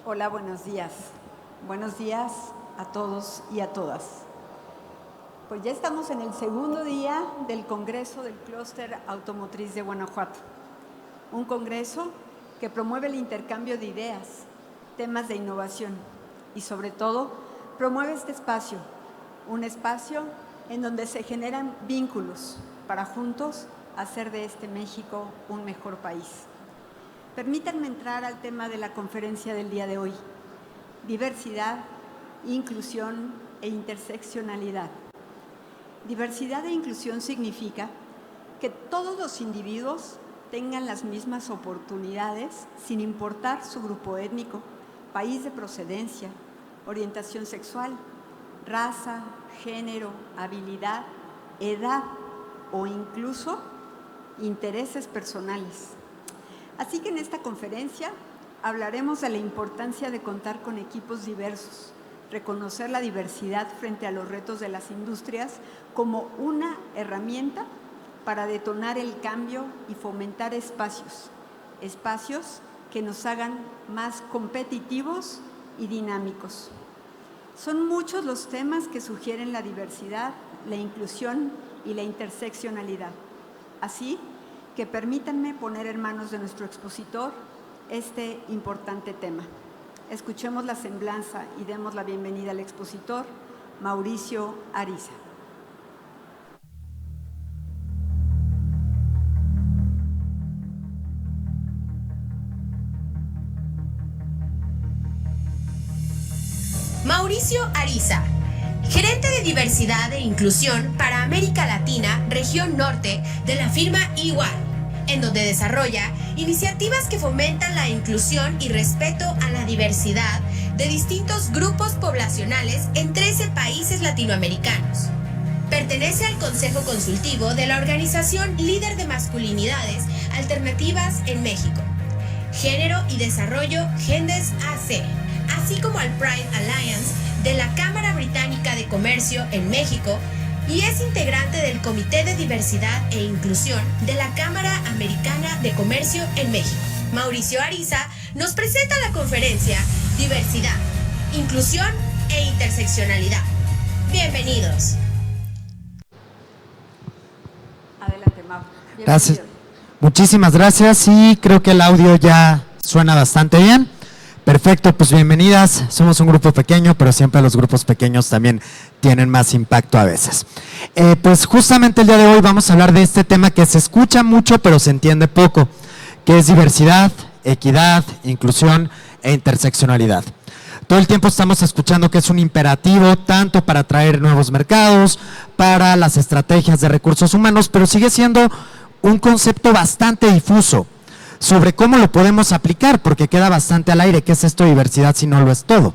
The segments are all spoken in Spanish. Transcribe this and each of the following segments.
Hola, buenos días. Buenos días a todos y a todas. Pues ya estamos en el segundo día del Congreso del Clúster Automotriz de Guanajuato. Un congreso que promueve el intercambio de ideas, temas de innovación y sobre todo promueve este espacio, un espacio en donde se generan vínculos para juntos hacer de este México un mejor país. Permítanme entrar al tema de la conferencia del día de hoy: diversidad, inclusión e interseccionalidad. Diversidad e inclusión significa que todos los individuos tengan las mismas oportunidades sin importar su grupo étnico, país de procedencia, orientación sexual, raza, género, habilidad, edad o incluso intereses personales. Así que en esta conferencia hablaremos de la importancia de contar con equipos diversos, reconocer la diversidad frente a los retos de las industrias como una herramienta para detonar el cambio y fomentar espacios que nos hagan más competitivos y dinámicos. Son muchos los temas que sugieren la diversidad, la inclusión y la interseccionalidad. Así que permítanme poner en manos de nuestro expositor este importante tema. Escuchemos la semblanza y demos la bienvenida al expositor, Mauricio Ariza. Mauricio Ariza, gerente de diversidad e inclusión para América Latina, región norte de la firma EY, en donde desarrolla iniciativas que fomentan la inclusión y respeto a la diversidad de distintos grupos poblacionales en 13 países latinoamericanos. Pertenece al Consejo Consultivo de la organización líder de masculinidades alternativas en México, Género y Desarrollo Gendes AC, así como al Pride Alliance de la Cámara Británica de Comercio en México, y es integrante del Comité de Diversidad e Inclusión de la Cámara Americana de Comercio en México. Mauricio Ariza nos presenta la conferencia Diversidad, Inclusión e Interseccionalidad. Bienvenidos. Adelante, Mau. Gracias. Muchísimas gracias, y creo que el audio ya suena bastante bien. Perfecto, pues bienvenidas. Somos un grupo pequeño, pero siempre los grupos pequeños también tienen más impacto a veces. Pues justamente el día de hoy vamos a hablar de este tema que se escucha mucho, pero se entiende poco, que es diversidad, equidad, inclusión e interseccionalidad. Todo el tiempo estamos escuchando que es un imperativo tanto para atraer nuevos mercados, para las estrategias de recursos humanos, pero sigue siendo un concepto bastante difuso sobre cómo lo podemos aplicar, porque queda bastante al aire. ¿Qué es esto de diversidad si no lo es todo?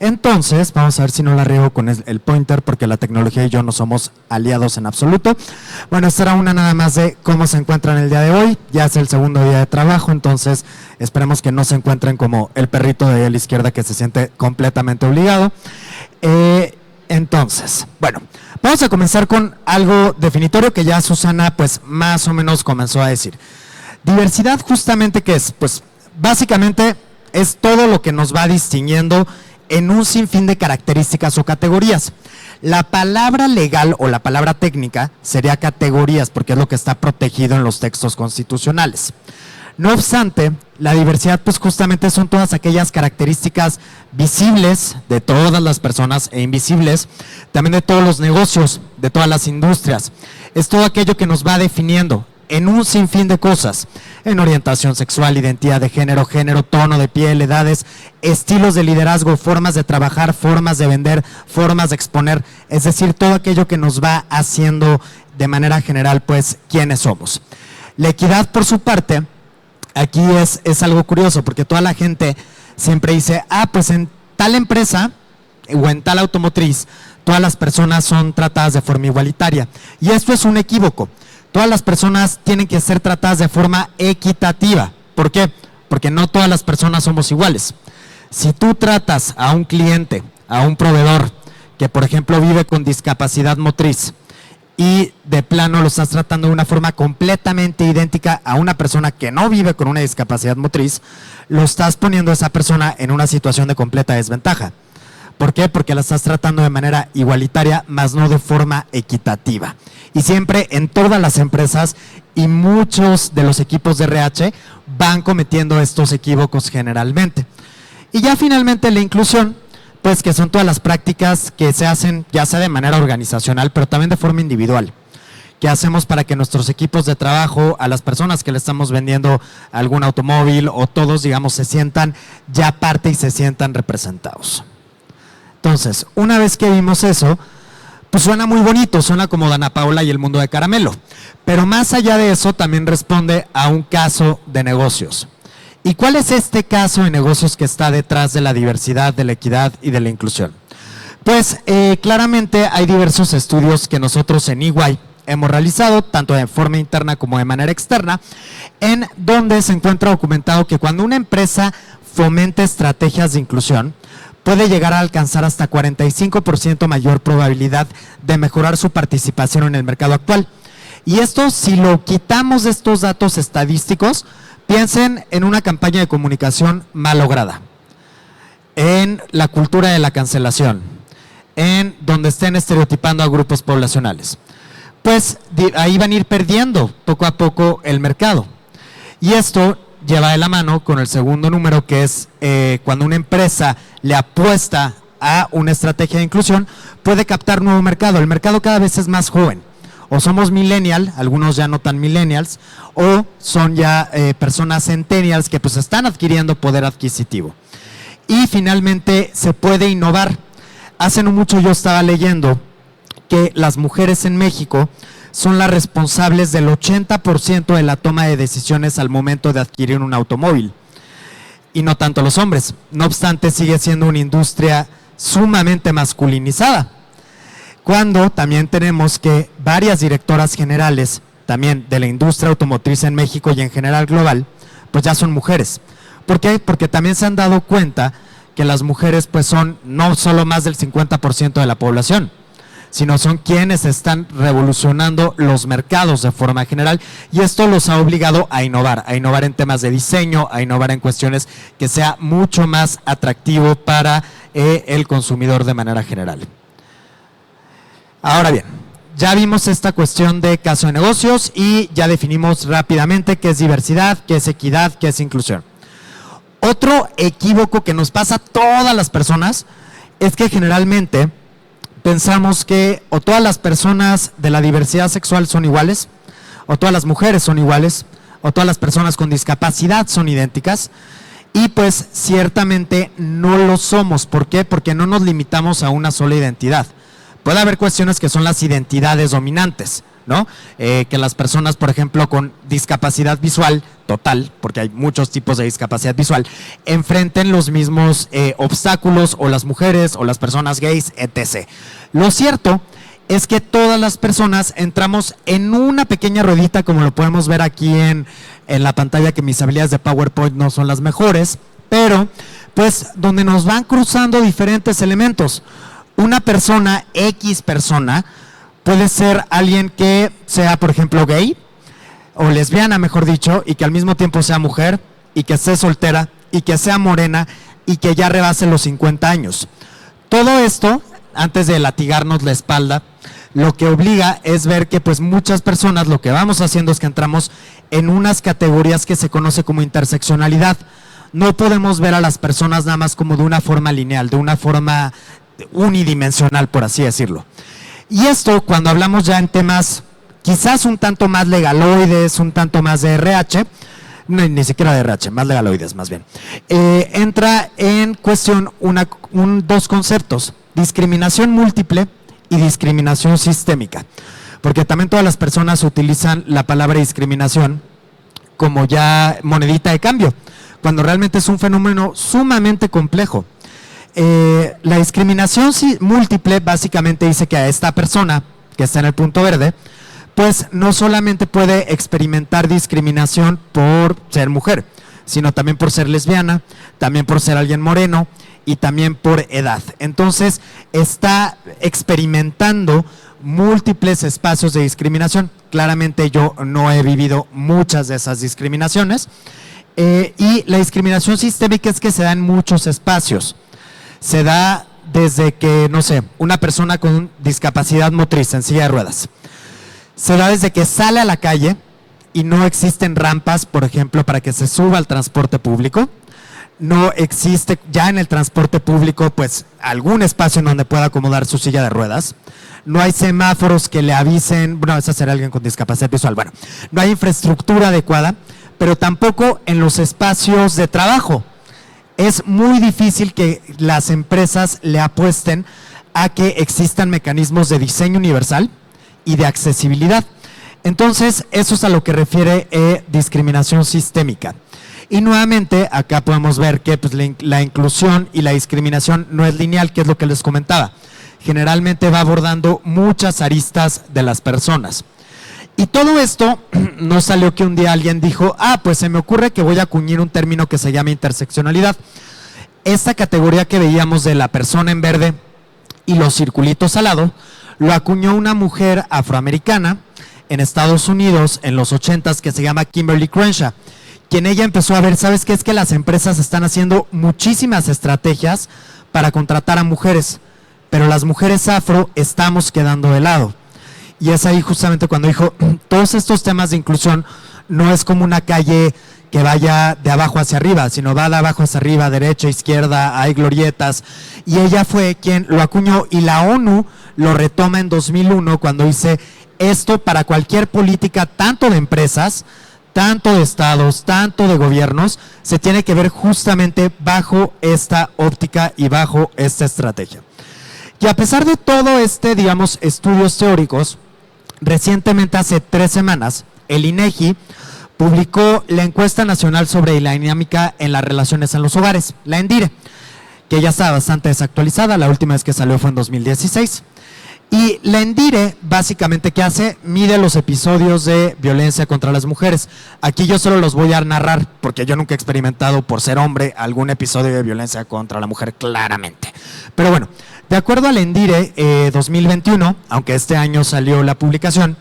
Entonces, vamos a ver si no la riego con el pointer, porque la tecnología y yo no somos aliados en absoluto. Bueno, esta era una nada más de cómo se encuentran el día de hoy. Ya es el segundo día de trabajo, entonces esperemos que no se encuentren como el perrito de ahí a la izquierda que se siente completamente obligado. Entonces, bueno, vamos a comenzar con algo definitorio que ya Susana pues más o menos comenzó a decir. Diversidad, justamente, ¿qué es? Pues básicamente es todo lo que nos va distinguiendo en un sinfín de características o categorías. La palabra legal o la palabra técnica sería categorías, porque es lo que está protegido en los textos constitucionales. No obstante, la diversidad pues justamente son todas aquellas características visibles de todas las personas e invisibles, también de todos los negocios, de todas las industrias. Es todo aquello que nos va definiendo en un sinfín de cosas, en orientación sexual, identidad de género, tono de piel, edades, estilos de liderazgo, formas de trabajar, formas de vender, formas de exponer, es decir, todo aquello que nos va haciendo de manera general pues quiénes somos. La equidad, por su parte, aquí es algo curioso, porque toda la gente siempre dice, pues en tal empresa o en tal automotriz todas las personas son tratadas de forma igualitaria, y esto es un equívoco. Todas las personas tienen que ser tratadas de forma equitativa. ¿Por qué? Porque no todas las personas somos iguales. Si tú tratas a un cliente, a un proveedor que por ejemplo vive con discapacidad motriz, y de plano lo estás tratando de una forma completamente idéntica a una persona que no vive con una discapacidad motriz, lo estás poniendo a esa persona en una situación de completa desventaja. ¿Por qué? Porque la estás tratando de manera igualitaria, más no de forma equitativa. Y siempre en todas las empresas y muchos de los equipos de RH van cometiendo estos equívocos generalmente. Y ya finalmente la inclusión, pues que son todas las prácticas que se hacen ya sea de manera organizacional, pero también de forma individual. ¿Qué hacemos para que nuestros equipos de trabajo, a las personas que le estamos vendiendo algún automóvil o todos, digamos, se sientan ya parte y se sientan representados? Entonces, una vez que vimos eso, pues suena muy bonito, suena como Dana Paola y el mundo de caramelo. Pero más allá de eso, también responde a un caso de negocios. ¿Y cuál es este caso de negocios que está detrás de la diversidad, de la equidad y de la inclusión? Pues claramente hay diversos estudios que nosotros en EY hemos realizado, tanto de forma interna como de manera externa, en donde se encuentra documentado que cuando una empresa fomenta estrategias de inclusión, puede llegar a alcanzar hasta 45% mayor probabilidad de mejorar su participación en el mercado actual. Y esto, si lo quitamos de estos datos estadísticos, piensen en una campaña de comunicación mal lograda, en la cultura de la cancelación, en donde estén estereotipando a grupos poblacionales. Pues ahí van a ir perdiendo poco a poco el mercado. Y esto lleva de la mano con el segundo número, que es cuando una empresa le apuesta a una estrategia de inclusión, puede captar nuevo mercado. El mercado cada vez es más joven. O somos millennial, algunos ya no tan millennials, o son ya personas centennials que pues están adquiriendo poder adquisitivo. Y finalmente se puede innovar. Hace no mucho yo estaba leyendo que las mujeres en México son las responsables del 80% de la toma de decisiones al momento de adquirir un automóvil, y no tanto los hombres. No obstante, sigue siendo una industria sumamente masculinizada, cuando también tenemos que varias directoras generales también de la industria automotriz en México y en general global, pues ya son mujeres. ¿Por qué? Porque también se han dado cuenta que las mujeres pues son no solo más del 50% de la población, sino son quienes están revolucionando los mercados de forma general, y esto los ha obligado a innovar en temas de diseño, a innovar en cuestiones que sea mucho más atractivo para el consumidor de manera general. Ahora bien, ya vimos esta cuestión de caso de negocios y ya definimos rápidamente qué es diversidad, qué es equidad, qué es inclusión. Otro equívoco que nos pasa a todas las personas es que generalmente pensamos que o todas las personas de la diversidad sexual son iguales, o todas las mujeres son iguales, o todas las personas con discapacidad son idénticas, y pues ciertamente no lo somos. ¿Por qué? Porque no nos limitamos a una sola identidad. Puede haber cuestiones que son las identidades dominantes, ¿no? Que las personas, por ejemplo, con discapacidad visual total, porque hay muchos tipos de discapacidad visual, enfrenten los mismos obstáculos, o las mujeres, o las personas gays, etc. Lo cierto es que todas las personas entramos en una pequeña ruedita, como lo podemos ver aquí en la pantalla, que mis habilidades de PowerPoint no son las mejores, pero pues donde nos van cruzando diferentes elementos. Una persona, X persona, puede ser alguien que sea, por ejemplo, gay o lesbiana, mejor dicho, y que al mismo tiempo sea mujer, y que esté soltera, y que sea morena, y que ya rebase los 50 años. Todo esto, antes de latigarnos la espalda, lo que obliga es ver que pues muchas personas lo que vamos haciendo es que entramos en unas categorías que se conoce como interseccionalidad. No podemos ver a las personas nada más como de una forma lineal, de una forma unidimensional, por así decirlo. Y esto, cuando hablamos ya en temas quizás un tanto más legaloides, un tanto más de RH, no, ni siquiera de RH, más legaloides más bien, entra en cuestión dos conceptos: discriminación múltiple y discriminación sistémica, porque también todas las personas utilizan la palabra discriminación como ya monedita de cambio, cuando realmente es un fenómeno sumamente complejo. La discriminación múltiple básicamente dice que a esta persona que está en el punto verde, pues no solamente puede experimentar discriminación por ser mujer, sino también por ser lesbiana, también por ser alguien moreno y también por edad. Entonces está experimentando múltiples espacios de discriminación. Claramente yo no he vivido muchas de esas discriminaciones. Y la discriminación sistémica es que se da en muchos espacios. Se da desde que, no sé, una persona con discapacidad motriz en silla de ruedas. Se da desde que sale a la calle y no existen rampas, por ejemplo, para que se suba al transporte público. No existe ya en el transporte público, pues, algún espacio en donde pueda acomodar su silla de ruedas. No hay semáforos que le avisen, bueno, esa será alguien con discapacidad visual. Bueno, no hay infraestructura adecuada, pero tampoco en los espacios de trabajo. Es muy difícil que las empresas le apuesten a que existan mecanismos de diseño universal y de accesibilidad. Entonces, eso es a lo que refiere discriminación sistémica. Y nuevamente, acá podemos ver que pues, la inclusión y la discriminación no es lineal, que es lo que les comentaba. Generalmente va abordando muchas aristas de las personas. Y todo esto no salió que un día alguien dijo, pues se me ocurre que voy a acuñar un término que se llama interseccionalidad. Esta categoría que veíamos de la persona en verde y los circulitos al lado, lo acuñó una mujer afroamericana en Estados Unidos en los 80s que se llama Kimberly Crenshaw, quien ella empezó a ver, ¿sabes qué? Es que las empresas están haciendo muchísimas estrategias para contratar a mujeres, pero las mujeres afro estamos quedando de lado. Y es ahí justamente cuando dijo, todos estos temas de inclusión no es como una calle que vaya de abajo hacia arriba, sino va de abajo hacia arriba, derecha, izquierda, hay glorietas. Y ella fue quien lo acuñó y la ONU lo retoma en 2001 cuando dice esto para cualquier política, tanto de empresas, tanto de estados, tanto de gobiernos, se tiene que ver justamente bajo esta óptica y bajo esta estrategia. Y a pesar de todo digamos, estudios teóricos, recientemente hace 3 semanas, el INEGI publicó la encuesta nacional sobre la dinámica en las relaciones en los hogares, la ENDIRE, que ya está bastante desactualizada, la última vez que salió fue en 2016. Y la ENDIRE, básicamente, ¿qué hace? Mide los episodios de violencia contra las mujeres. Aquí yo solo los voy a narrar, porque yo nunca he experimentado, por ser hombre, algún episodio de violencia contra la mujer, claramente. Pero bueno, de acuerdo al ENDIRE 2021, aunque este año salió la publicación,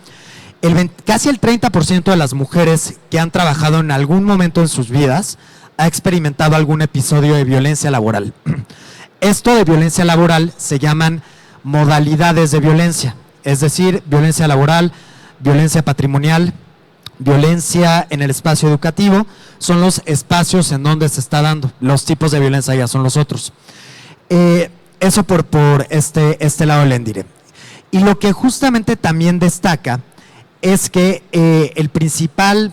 casi el 30% de las mujeres que han trabajado en algún momento en sus vidas ha experimentado algún episodio de violencia laboral. Esto de violencia laboral se llaman modalidades de violencia, es decir, violencia laboral, violencia patrimonial, violencia en el espacio educativo, son los espacios en donde se está dando, los tipos de violencia ya son los otros. Eso por este lado del ENDIRE. Y lo que justamente también destaca es que el principal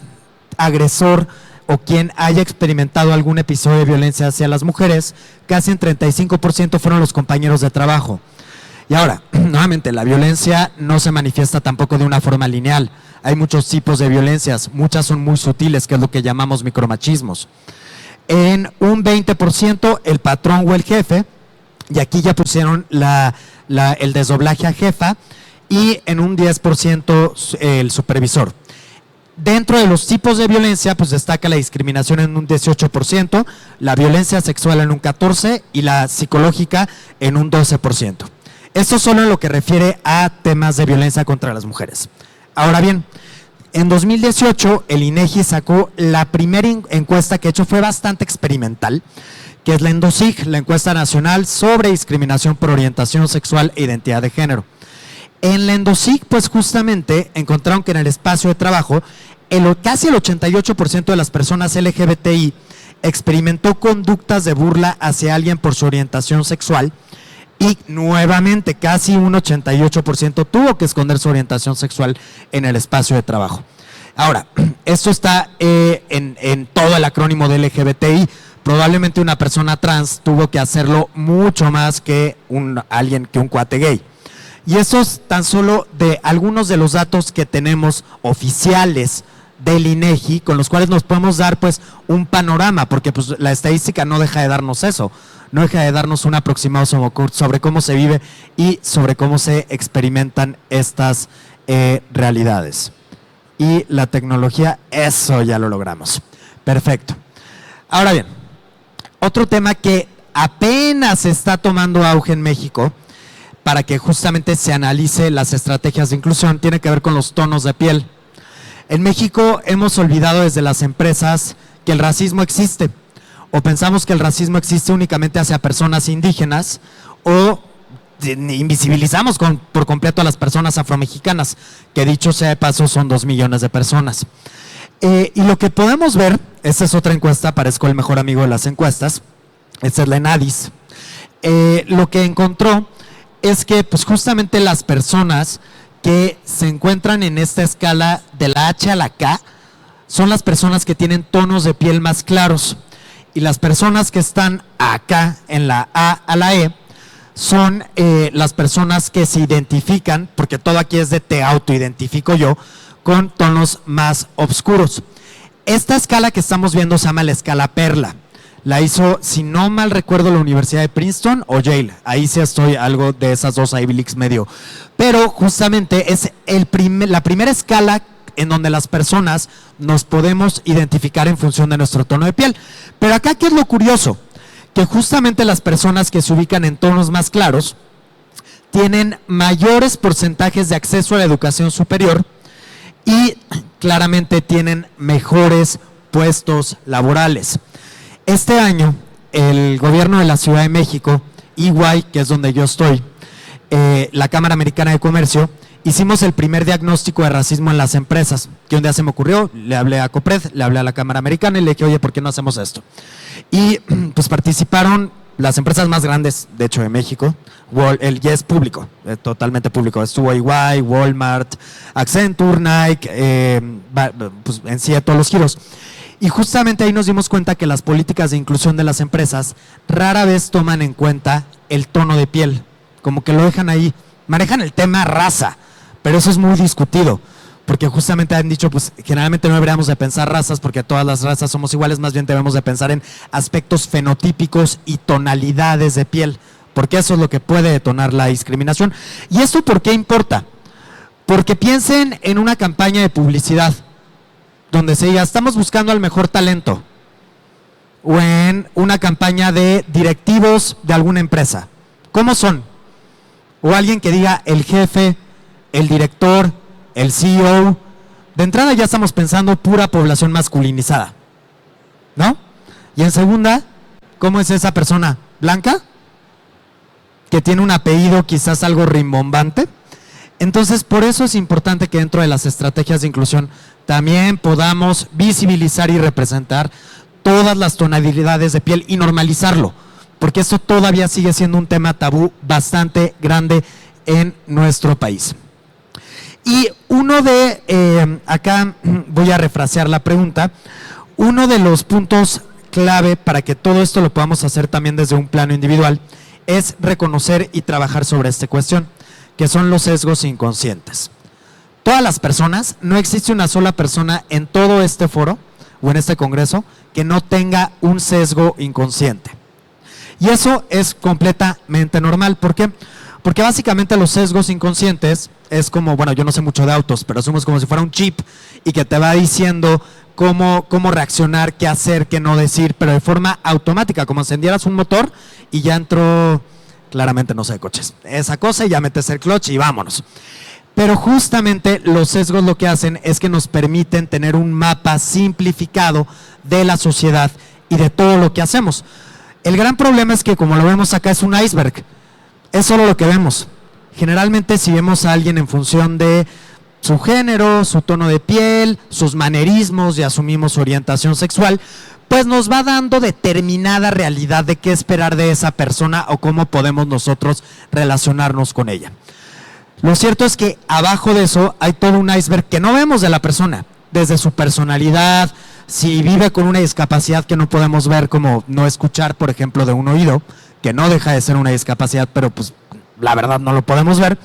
agresor o quien haya experimentado algún episodio de violencia hacia las mujeres, casi en 35% fueron los compañeros de trabajo. Y ahora, nuevamente, la violencia no se manifiesta tampoco de una forma lineal. Hay muchos tipos de violencias, muchas son muy sutiles, que es lo que llamamos micromachismos. En un 20% el patrón o el jefe, y aquí ya pusieron el desdoblaje a jefa, y en un 10% el supervisor. Dentro de los tipos de violencia, pues destaca la discriminación en un 18%, la violencia sexual en un 14% y la psicológica en un 12%. Esto solo en lo que refiere a temas de violencia contra las mujeres. Ahora bien, en 2018 el INEGI sacó la primera encuesta que hecho fue bastante experimental, que es la ENDOSIG, la encuesta nacional sobre discriminación por orientación sexual e identidad de género. En la ENDOSIG, pues justamente encontraron que en el espacio de trabajo, casi el 88% de las personas LGBTI experimentó conductas de burla hacia alguien por su orientación sexual. Y nuevamente, casi un 88% tuvo que esconder su orientación sexual en el espacio de trabajo. Ahora, esto está en todo el acrónimo de LGBTI. Probablemente una persona trans tuvo que hacerlo mucho más que un cuate gay. Y eso es tan solo de algunos de los datos que tenemos oficiales del INEGI, con los cuales nos podemos dar pues un panorama, porque pues la estadística no deja de darnos eso, no deja de darnos un aproximado sobre cómo se vive y sobre cómo se experimentan estas realidades. Y la tecnología, eso ya lo logramos. Perfecto. Ahora bien, otro tema que apenas está tomando auge en México, para que justamente se analice las estrategias de inclusión tiene que ver con los tonos de piel. En México hemos olvidado desde las empresas que el racismo existe, o pensamos que el racismo existe únicamente hacia personas indígenas, o invisibilizamos por completo a las personas afromexicanas, que dicho sea de paso son 2 millones de personas. Y lo que podemos ver, esta es otra encuesta, parezco el mejor amigo de las encuestas, esta es la ENADIS, lo que encontró es que pues justamente las personas que se encuentran en esta escala de la H a la K son las personas que tienen tonos de piel más claros, y las personas que están acá en la A a la E son las personas que se identifican, porque todo aquí es de te autoidentifico yo, con tonos más oscuros. Esta escala que estamos viendo se llama la escala Perla. La hizo, si no mal recuerdo, la Universidad de Princeton o Yale. Ahí sí estoy algo de esas dos Ivy Leagues medio. Pero justamente es la primera escala en donde las personas nos podemos identificar en función de nuestro tono de piel. Pero acá, ¿qué es lo curioso? Que justamente las personas que se ubican en tonos más claros tienen mayores porcentajes de acceso a la educación superior y claramente tienen mejores puestos laborales. Este año, el gobierno de la Ciudad de México, EY, que es donde yo estoy, la Cámara Americana de Comercio, hicimos el primer diagnóstico de racismo en las empresas, que un día se me ocurrió, le hablé a COPRED, le hablé a la Cámara Americana y le dije, oye, ¿por qué no hacemos esto? Y pues participaron las empresas más grandes, de hecho, de México. Ya es público, totalmente público. Estuvo EY, Walmart, Accenture, Nike, pues en sí, a todos los giros. Y justamente ahí nos dimos cuenta que las políticas de inclusión de las empresas rara vez toman en cuenta el tono de piel, como que lo dejan ahí, manejan el tema raza, pero eso es muy discutido, porque justamente han dicho, pues generalmente no deberíamos de pensar razas porque todas las razas somos iguales, más bien debemos de pensar en aspectos fenotípicos y tonalidades de piel, porque eso es lo que puede detonar la discriminación. ¿Y esto por qué importa? Porque piensen en una campaña de publicidad donde se diga, estamos buscando al mejor talento, o en una campaña de directivos de alguna empresa. ¿Cómo son? O alguien que diga el jefe, el director, el CEO. De entrada ya estamos pensando pura población masculinizada, ¿no? Y en segunda, ¿cómo es esa persona? ¿Blanca? ¿Que tiene un apellido quizás algo rimbombante? Entonces, por eso es importante que dentro de las estrategias de inclusión también podamos visibilizar y representar todas las tonalidades de piel y normalizarlo, porque esto todavía sigue siendo un tema tabú bastante grande en nuestro país. Y acá voy a refrasear la pregunta, uno de los puntos clave para que todo esto lo podamos hacer también desde un plano individual es reconocer y trabajar sobre esta cuestión, que son los sesgos inconscientes. Todas las personas, no existe una sola persona en todo este foro o en este congreso que no tenga un sesgo inconsciente. Y eso es completamente normal. ¿Por qué? Porque básicamente los sesgos inconscientes es como, bueno, yo no sé mucho de autos, pero somos como si fuera un chip y que te va diciendo cómo reaccionar, qué hacer, qué no decir, pero de forma automática, como encendieras un motor y ya entró, claramente no sé de coches, esa cosa y ya metes el clutch y vámonos. Pero justamente los sesgos lo que hacen es que nos permiten tener un mapa simplificado de la sociedad y de todo lo que hacemos. El gran problema es que, como lo vemos acá, es un iceberg, es solo lo que vemos. Generalmente si vemos a alguien en función de su género, su tono de piel, sus manerismos y asumimos su orientación sexual, pues nos va dando determinada realidad de qué esperar de esa persona o cómo podemos nosotros relacionarnos con ella. Lo cierto es que abajo de eso hay todo un iceberg que no vemos de la persona, desde su personalidad, si vive con una discapacidad que no podemos ver, como no escuchar, por ejemplo, de un oído, que no deja de ser una discapacidad, pero pues la verdad no lo podemos ver.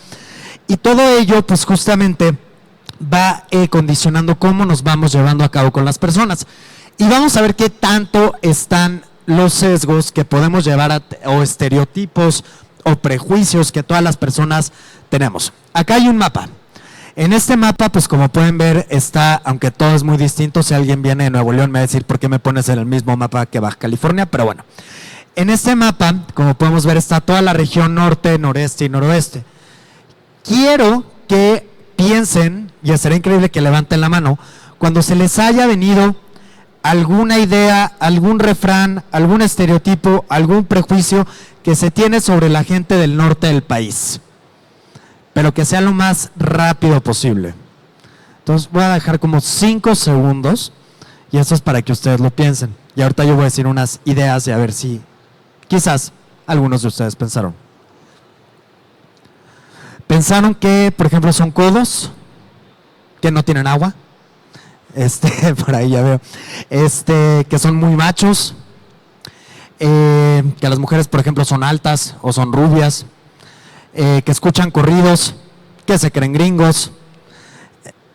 Y todo ello pues justamente va condicionando cómo nos vamos llevando a cabo con las personas. Y vamos a ver qué tanto están los sesgos que podemos llevar o estereotipos o prejuicios que todas las personas tenemos. Acá hay un mapa. En este mapa, pues como pueden ver, está, aunque todo es muy distinto, si alguien viene de Nuevo León me va a decir por qué me pones en el mismo mapa que Baja California, pero bueno. En este mapa, como podemos ver, está toda la región norte, noreste y noroeste. Quiero que piensen, y será increíble que levanten la mano, cuando se les haya venido alguna idea, algún refrán, algún estereotipo, algún prejuicio que se tiene sobre la gente del norte del país, pero que sea lo más rápido posible. Entonces voy a dejar como 5 segundos y esto es para que ustedes lo piensen. Y ahorita yo voy a decir unas ideas y a ver si quizás algunos de ustedes pensaron. ¿Pensaron que, por ejemplo, son codos, que no tienen agua? Por ahí ya veo. Que son muy machos, que las mujeres, por ejemplo, son altas o son rubias, que escuchan corridos, que se creen gringos.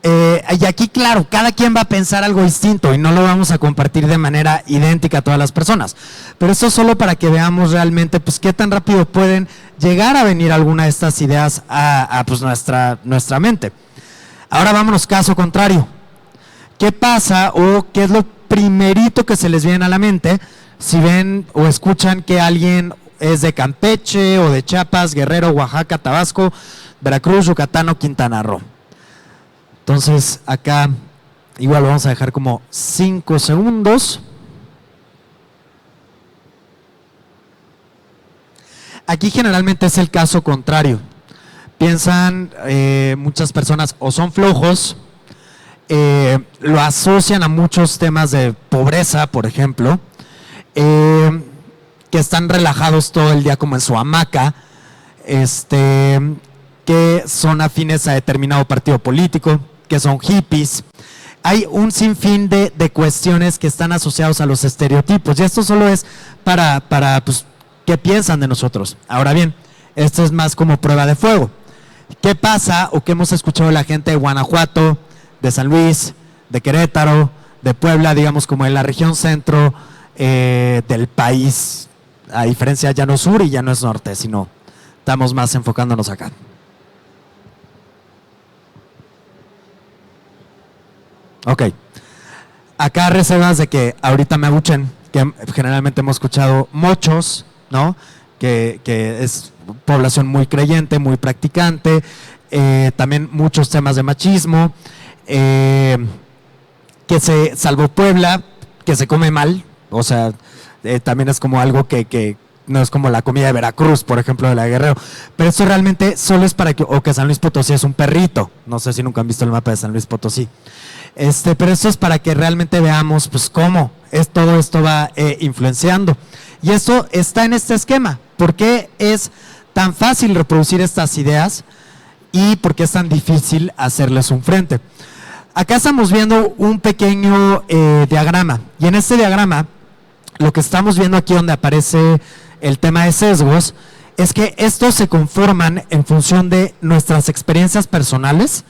Y aquí, claro, cada quien va a pensar algo distinto y no lo vamos a compartir de manera idéntica a todas las personas. Pero esto es solo para que veamos realmente pues qué tan rápido pueden llegar a venir alguna de estas ideas a pues, nuestra mente. Ahora vámonos caso contrario. ¿Qué pasa o qué es lo primerito que se les viene a la mente si ven o escuchan que alguien es de Campeche o de Chiapas, Guerrero, Oaxaca, Tabasco, Veracruz, Yucatán o Quintana Roo? Entonces acá igual lo vamos a dejar como 5 segundos. Aquí generalmente es el caso contrario. Piensan muchas personas o son flojos, lo asocian a muchos temas de pobreza, por ejemplo, que están relajados todo el día como en su hamaca, que son afines a determinado partido político, que son hippies. Hay un sinfín de cuestiones que están asociados a los estereotipos y esto solo es para pues, qué piensan de nosotros. Ahora bien, esto es más como prueba de fuego. ¿Qué pasa o qué hemos escuchado de la gente de Guanajuato, de San Luis, de Querétaro, de Puebla, digamos como en la región centro del país, a diferencia ya no es sur y ya no es norte, sino estamos más enfocándonos acá? Ok, acá reservas de que ahorita me abuchen, que generalmente hemos escuchado mochos, ¿no? Que es población muy creyente, muy practicante, también muchos temas de machismo, que salvo Puebla, que se come mal, o sea, también es como algo que no es como la comida de Veracruz, por ejemplo, de la Guerrero, pero esto realmente solo es para que, o que San Luis Potosí es un perrito, no sé si nunca han visto el mapa de San Luis Potosí, pero esto es para que realmente veamos pues cómo todo esto va influenciando, y esto está en este esquema. ¿Por qué es tan fácil reproducir estas ideas y por qué es tan difícil hacerles un frente? Acá estamos viendo un pequeño diagrama, y en este diagrama lo que estamos viendo aquí donde aparece el tema de sesgos es que estos se conforman en función de nuestras experiencias personales.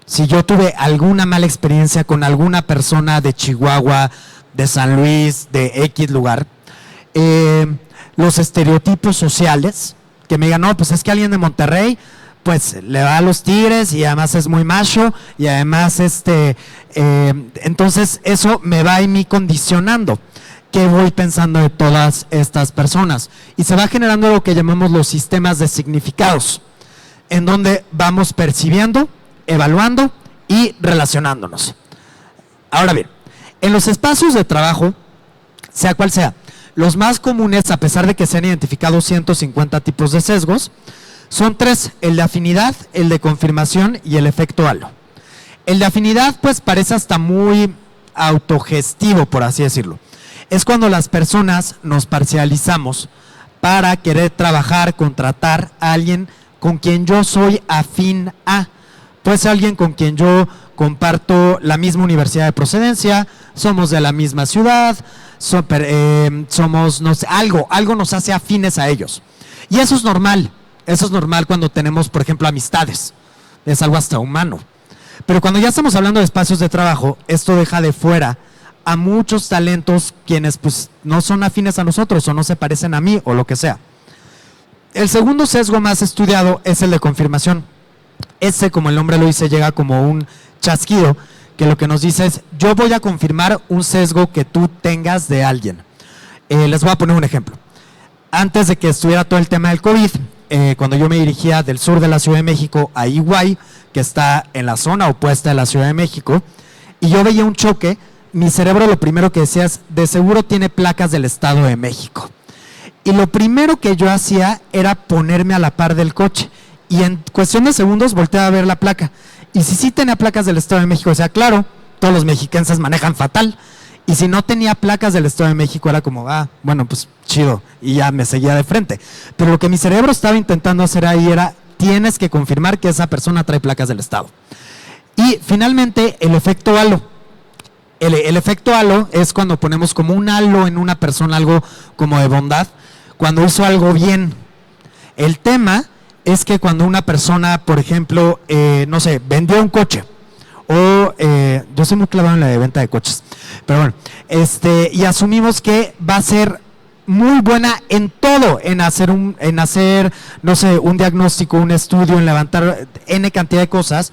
Si yo tuve alguna mala experiencia con alguna persona de Chihuahua, de San Luis, de X lugar, los estereotipos sociales, que me digan, no, pues es que alguien de Monterrey, pues le va a los Tigres y además es muy macho y además entonces eso me va a mí condicionando qué voy pensando de todas estas personas y se va generando lo que llamamos los sistemas de significados, en donde vamos percibiendo, evaluando y relacionándonos. Ahora bien, en los espacios de trabajo, sea cual sea, los más comunes, a pesar de que se han identificado 150 tipos de sesgos, son 3, el de afinidad, el de confirmación y el efecto halo. El de afinidad pues parece hasta muy autogestivo, por así decirlo. Es cuando las personas nos parcializamos para querer trabajar, contratar a alguien con quien yo soy afín a. Puede ser alguien con quien yo comparto la misma universidad de procedencia, somos de la misma ciudad, somos, no sé, algo nos hace afines a ellos. Y eso es normal cuando tenemos, por ejemplo, amistades, es algo hasta humano. Pero cuando ya estamos hablando de espacios de trabajo, esto deja de fuera a muchos talentos quienes pues no son afines a nosotros o no se parecen a mí o lo que sea. El segundo sesgo más estudiado es el de confirmación. Ese, como el nombre lo dice, llega como un chasquido que lo que nos dice es, yo voy a confirmar un sesgo que tú tengas de alguien. Les voy a poner un ejemplo. antes de que estuviera todo el tema del COVID, cuando yo me dirigía del sur de la Ciudad de México a Iguay, que está en la zona opuesta de la Ciudad de México, y yo veía un choque, mi cerebro lo primero que decía es, de seguro tiene placas del Estado de México. Y lo primero que yo hacía era ponerme a la par del coche, y en cuestión de segundos volteaba a ver la placa. Y si sí tenía placas del Estado de México, o sea, claro, todos los mexicanos manejan fatal. Y si no tenía placas del Estado de México, era como, bueno, pues chido, y ya me seguía de frente. Pero lo que mi cerebro estaba intentando hacer ahí era, tienes que confirmar que esa persona trae placas del Estado. Y finalmente, el efecto halo. El efecto halo es cuando ponemos como un halo en una persona, algo como de bondad, cuando hizo algo bien. El tema es que cuando una persona, por ejemplo, no sé, vendió un coche, o yo soy muy clavado en la de venta de coches, pero bueno, y asumimos que va a ser muy buena en todo, en hacer no sé, un diagnóstico, un estudio, en levantar N cantidad de cosas.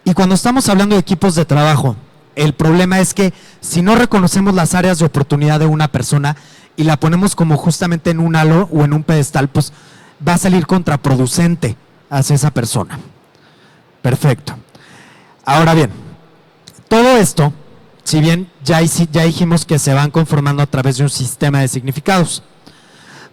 Y cuando estamos hablando de equipos de trabajo, el problema es que si no reconocemos las áreas de oportunidad de una persona y la ponemos como justamente en un halo o en un pedestal, pues va a salir contraproducente hacia esa persona. Perfecto. Ahora bien, todo esto, si bien ya dijimos que se van conformando a través de un sistema de significados,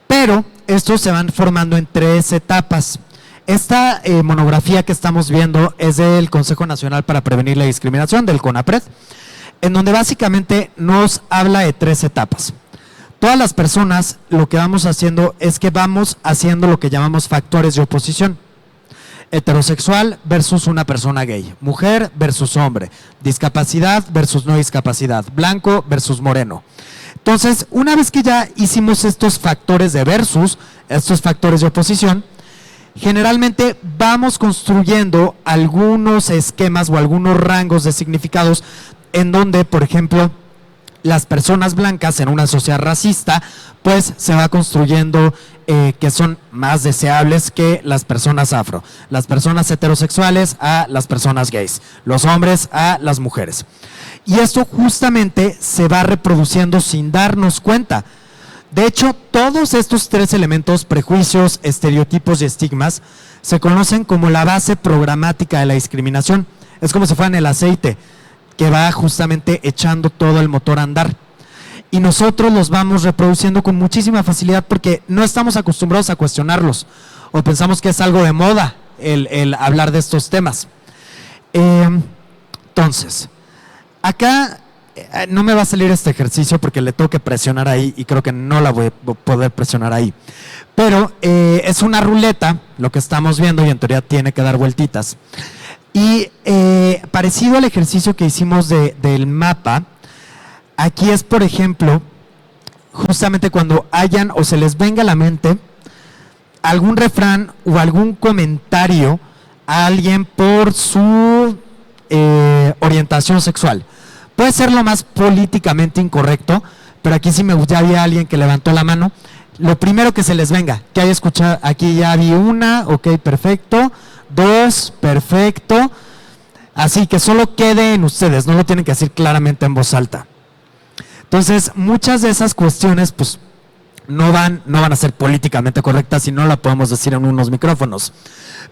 pero estos se van formando en 3 etapas. Esta monografía que estamos viendo es del Consejo Nacional para Prevenir la Discriminación, del CONAPRED, en donde básicamente nos habla de 3 etapas. Todas las personas lo que vamos haciendo es que vamos haciendo lo que llamamos factores de oposición. Heterosexual versus una persona gay, mujer versus hombre, discapacidad versus no discapacidad, blanco versus moreno. Entonces, una vez que ya hicimos estos factores de versus, estos factores de oposición, generalmente vamos construyendo algunos esquemas o algunos rangos de significados en donde, por ejemplo, las personas blancas en una sociedad racista, pues se va construyendo que son más deseables que las personas afro, las personas heterosexuales a las personas gays, los hombres a las mujeres. Y esto justamente se va reproduciendo sin darnos cuenta. De hecho, todos estos 3 elementos, prejuicios, estereotipos y estigmas, se conocen como la base programática de la discriminación. Es como si fueran el aceite que va justamente echando todo el motor a andar. Y nosotros los vamos reproduciendo con muchísima facilidad porque no estamos acostumbrados a cuestionarlos o pensamos que es algo de moda el hablar de estos temas. Entonces, acá no me va a salir este ejercicio porque le tengo que presionar ahí y creo que no la voy a poder presionar ahí. Pero es una ruleta lo que estamos viendo y en teoría tiene que dar vueltitas. Y parecido al ejercicio que hicimos del mapa, aquí es, por ejemplo, justamente cuando hayan o se les venga a la mente algún refrán o algún comentario a alguien por su orientación sexual. Puede ser lo más políticamente incorrecto, pero aquí sí ya había alguien que levantó la mano. Lo primero que se les venga, que haya escuchado, aquí ya vi una, ok, perfecto, 2, perfecto. Así que solo quede en ustedes, no lo tienen que decir claramente en voz alta. Entonces, muchas de esas cuestiones, pues, no van a ser políticamente correctas y no la podemos decir en unos micrófonos.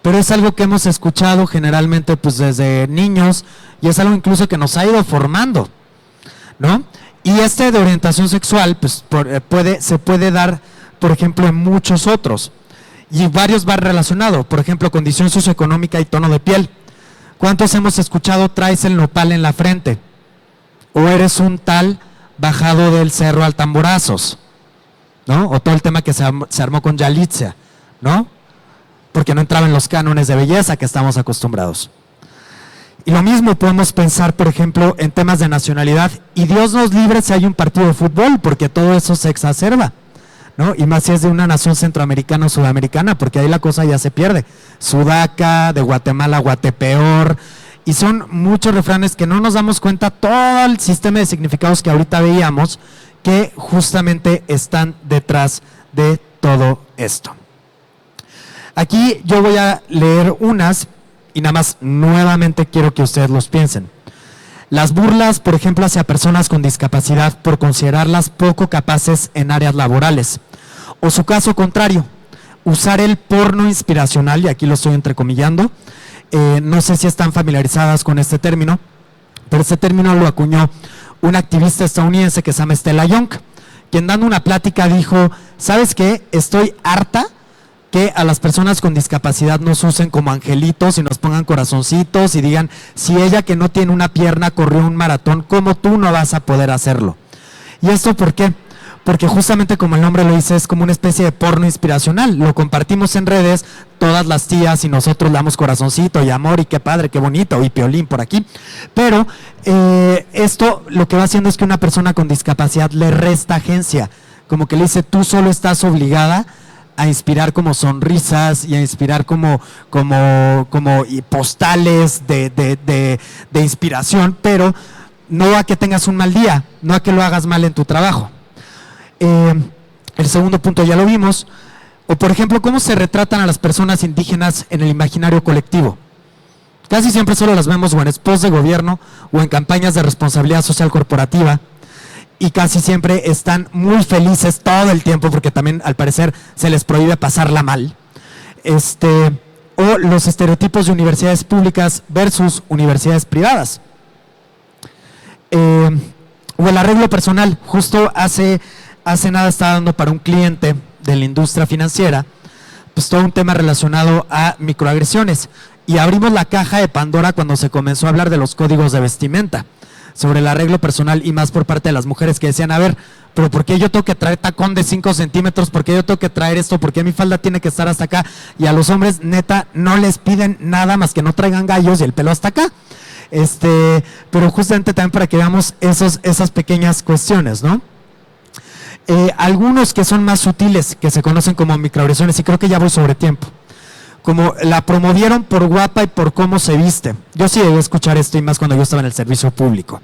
Pero es algo que hemos escuchado generalmente, pues, desde niños y es algo incluso que nos ha ido formando, ¿no? Y de orientación sexual, pues, se puede dar, por ejemplo, en muchos otros. Y varios van relacionados, por ejemplo, condición socioeconómica y tono de piel. ¿Cuántos hemos escuchado traes el nopal en la frente? O eres un tal bajado del cerro al Tamborazos, ¿no? O todo el tema que se armó con Yalitza, ¿no? Porque no entraba en los cánones de belleza que estamos acostumbrados. Y lo mismo podemos pensar, por ejemplo, en temas de nacionalidad. Y Dios nos libre si hay un partido de fútbol, porque todo eso se exacerba, ¿no? Y más si es de una nación centroamericana o sudamericana, porque ahí la cosa ya se pierde. Sudaca, de Guatemala, Guatepeor. Y son muchos refranes que no nos damos cuenta, todo el sistema de significados que ahorita veíamos, que justamente están detrás de todo esto. Aquí yo voy a leer unas y nada más nuevamente quiero que ustedes los piensen. Las burlas, por ejemplo, hacia personas con discapacidad por considerarlas poco capaces en áreas laborales O su caso contrario, usar el porno inspiracional, y aquí lo estoy entrecomillando. No sé si están familiarizadas con este término, pero este término lo acuñó una activista estadounidense que se llama Stella Young, quien dando una plática dijo, ¿sabes qué? Estoy harta que a las personas con discapacidad nos usen como angelitos y nos pongan corazoncitos y digan, si ella que no tiene una pierna corrió un maratón, ¿cómo tú no vas a poder hacerlo? ¿Y esto por qué? Porque justamente como el nombre lo dice, es como una especie de porno inspiracional. Lo compartimos en redes, todas las tías y nosotros damos corazoncito y amor y qué padre, qué bonito, y piolín por aquí. Pero esto lo que va haciendo es que una persona con discapacidad le resta agencia. Como que le dice, tú solo estás obligada a inspirar como sonrisas y a inspirar como postales de inspiración, pero no a que tengas un mal día, no a que lo hagas mal en tu trabajo. El segundo punto ya lo vimos. O por ejemplo, cómo se retratan a las personas indígenas en el imaginario colectivo. Casi siempre solo las vemos o en spots de gobierno o en campañas de responsabilidad social corporativa, y casi siempre están muy felices todo el tiempo porque también al parecer se les prohíbe pasarla mal. O los estereotipos de universidades públicas versus universidades privadas. O el arreglo personal. Justo hace nada estaba dando para un cliente de la industria financiera, pues todo un tema relacionado a microagresiones. Y abrimos la caja de Pandora cuando se comenzó a hablar de los códigos de vestimenta, sobre el arreglo personal y más por parte de las mujeres que decían, a ver, pero ¿por qué yo tengo que traer tacón de 5 centímetros? ¿Por qué yo tengo que traer esto? ¿Por qué mi falda tiene que estar hasta acá? Y a los hombres, neta, no les piden nada más que no traigan gallos y el pelo hasta acá. Pero justamente también para que veamos esas pequeñas cuestiones, ¿no? Algunos que son más sutiles, que se conocen como microagresiones, y creo que ya voy sobre tiempo. Como la promovieron por guapa y por cómo se viste. Yo sí debí escuchar esto y más cuando yo estaba en el servicio público.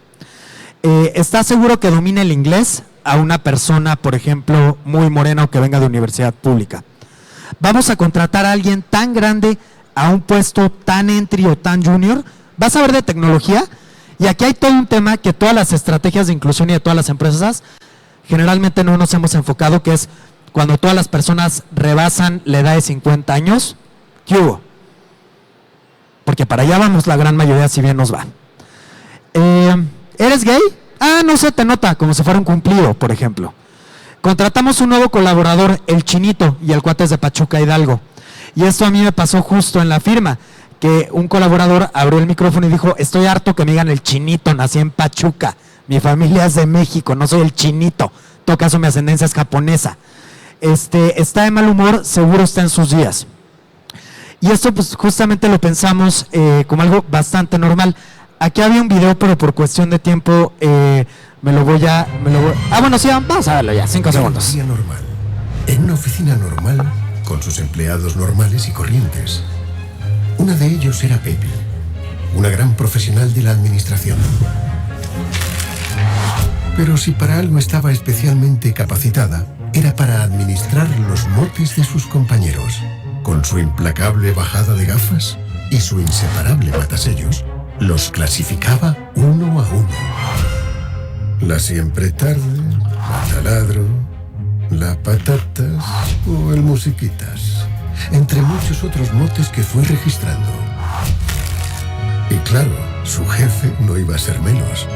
¿Estás seguro que domina el inglés a una persona, por ejemplo, muy morena o que venga de universidad pública? Vamos a contratar a alguien tan grande a un puesto tan entry o tan junior. ¿Vas a ver de tecnología? Y aquí hay todo un tema que todas las estrategias de inclusión y de todas las empresas generalmente no nos hemos enfocado, que es cuando todas las personas rebasan la edad de 50 años, ¿qué hubo? Porque para allá vamos la gran mayoría, si bien nos va. ¿Eres gay? Ah, no se te nota, como si fuera un cumplido, por ejemplo. Contratamos un nuevo colaborador, el Chinito, y el cuate es de Pachuca, Hidalgo. Y esto a mí me pasó justo en la firma, que un colaborador abrió el micrófono y dijo, estoy harto que me digan el Chinito, nací en Pachuca, mi familia es de México, no soy el Chinito, en todo caso mi ascendencia es japonesa. Está de mal humor, seguro está en sus días. Y esto pues justamente lo pensamos como algo bastante normal. Aquí había un video, pero por cuestión de tiempo bueno, sí, vamos a verlo ya, 5 segundos. Un día normal, en una oficina normal, con sus empleados normales y corrientes. Una de ellos era Pepi, una gran profesional de la administración. Pero si para algo estaba especialmente capacitada, era para administrar los motes de sus compañeros. Con su implacable bajada de gafas y su inseparable matasellos, los clasificaba uno a uno. La siempre tarde, la taladro, la patatas o el musiquitas, entre muchos otros motes que fue registrando. Y claro, su jefe no iba a ser menos.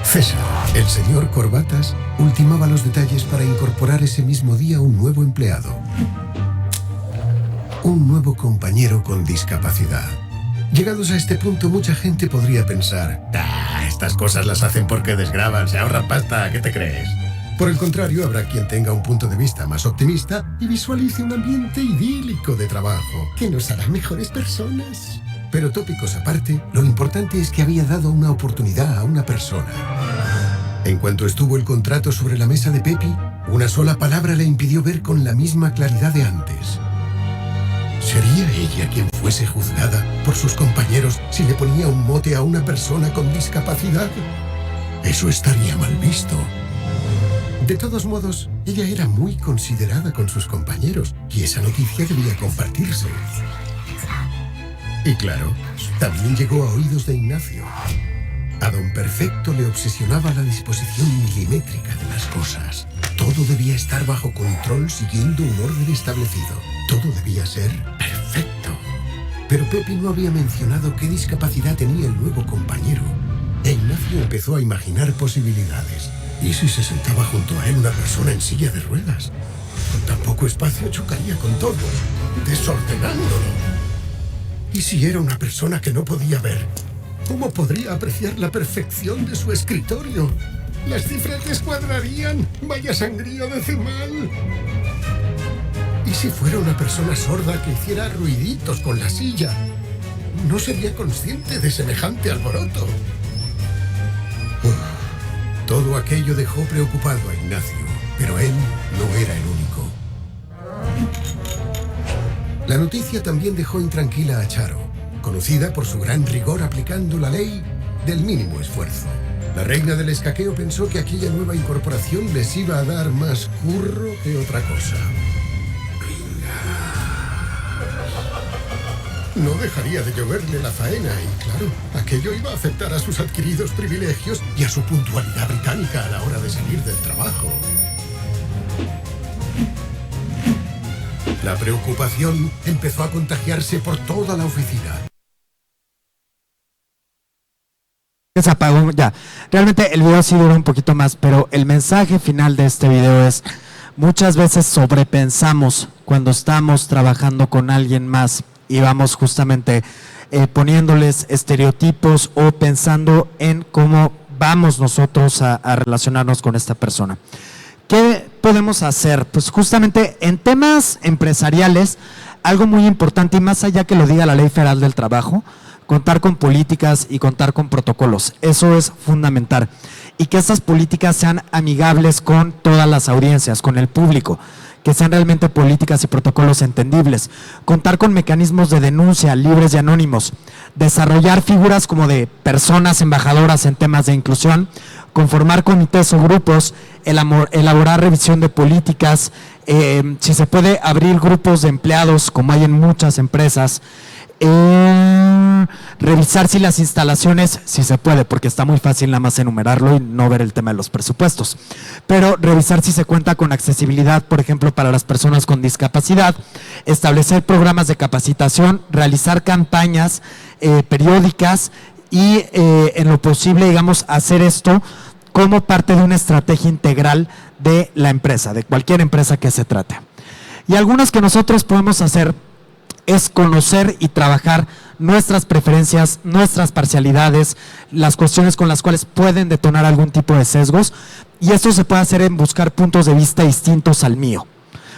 César, el señor Corbatas, ultimaba los detalles para incorporar ese mismo día un nuevo empleado. Un nuevo compañero con discapacidad. Llegados a este punto, mucha gente podría pensar, estas cosas las hacen porque desgravan, se ahorran pasta, ¿qué te crees? Por el contrario, habrá quien tenga un punto de vista más optimista y visualice un ambiente idílico de trabajo que nos hará mejores personas. Pero tópicos aparte, lo importante es que había dado una oportunidad a una persona. En cuanto estuvo el contrato sobre la mesa de Pepi, una sola palabra le impidió ver con la misma claridad de antes. ¿Sería ella quien fuese juzgada por sus compañeros si le ponía un mote a una persona con discapacidad? Eso estaría mal visto. De todos modos, ella era muy considerada con sus compañeros y esa noticia debía compartirse. Y claro, también llegó a oídos de Ignacio. A Don Perfecto le obsesionaba la disposición milimétrica de las cosas. Todo debía estar bajo control siguiendo un orden establecido. Todo debía ser perfecto. Pero Pepe no había mencionado qué discapacidad tenía el nuevo compañero. E Ignacio empezó a imaginar posibilidades. ¿Y si se sentaba junto a él una persona en silla de ruedas? Con tan poco espacio chocaría con todo, desordenándolo. ¿Y si era una persona que no podía ver? ¿Cómo podría apreciar la perfección de su escritorio? Las cifras descuadrarían. Vaya sangría decimal. ¿Y si fuera una persona sorda que hiciera ruiditos con la silla? No sería consciente de semejante alboroto. Todo aquello dejó preocupado a Ignacio, pero él no era el único. La noticia también dejó intranquila a Charo, conocida por su gran rigor aplicando la ley del mínimo esfuerzo. La reina del escaqueo pensó que aquella nueva incorporación les iba a dar más curro que otra cosa. No dejaría de lloverle la faena y, claro, aquello iba a afectar a sus adquiridos privilegios y a su puntualidad británica a la hora de salir del trabajo. La preocupación empezó a contagiarse por toda la oficina. Se apagó ya. Realmente el video sí duró un poquito más, pero el mensaje final de este video es: muchas veces sobrepensamos cuando estamos trabajando con alguien más y vamos justamente poniéndoles estereotipos o pensando en cómo vamos nosotros a relacionarnos con esta persona. ¿Qué podemos hacer? Pues justamente en temas empresariales, algo muy importante, y más allá que lo diga la Ley Federal del Trabajo, contar con políticas y contar con protocolos. Eso es fundamental. Y que estas políticas sean amigables con todas las audiencias, con el público, que sean realmente políticas y protocolos entendibles. Contar con mecanismos de denuncia libres y anónimos. Desarrollar figuras como de personas embajadoras en temas de inclusión. Conformar comités o grupos. Elaborar revisión de políticas. Si se puede, abrir grupos de empleados, como hay en muchas empresas. Revisar si las instalaciones, si se puede, porque está muy fácil nada más enumerarlo y no ver el tema de los presupuestos, pero revisar si se cuenta con accesibilidad, por ejemplo, para las personas con discapacidad, establecer programas de capacitación, realizar campañas periódicas y en lo posible, digamos, hacer esto como parte de una estrategia integral de la empresa, de cualquier empresa que se trate. Y algunas que nosotros podemos hacer es conocer y trabajar nuestras preferencias, nuestras parcialidades, las cuestiones con las cuales pueden detonar algún tipo de sesgos, y esto se puede hacer en buscar puntos de vista distintos al mío,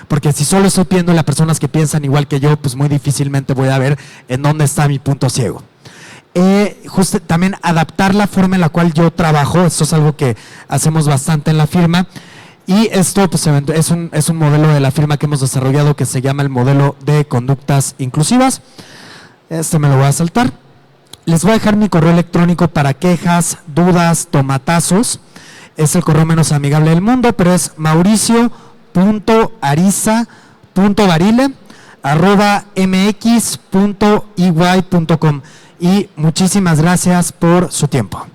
porque si solo estoy viendo a personas que piensan igual que yo, pues muy difícilmente voy a ver en dónde está mi punto ciego. También adaptar la forma en la cual yo trabajo, esto es algo que hacemos bastante en la firma. Y esto pues, es un modelo de la firma que hemos desarrollado que se llama el modelo de conductas inclusivas. Este me lo voy a saltar. Les voy a dejar mi correo electrónico para quejas, dudas, tomatazos. Es el correo menos amigable del mundo, pero es mauricio.ariza.varile@mx.ey.com. Y muchísimas gracias por su tiempo.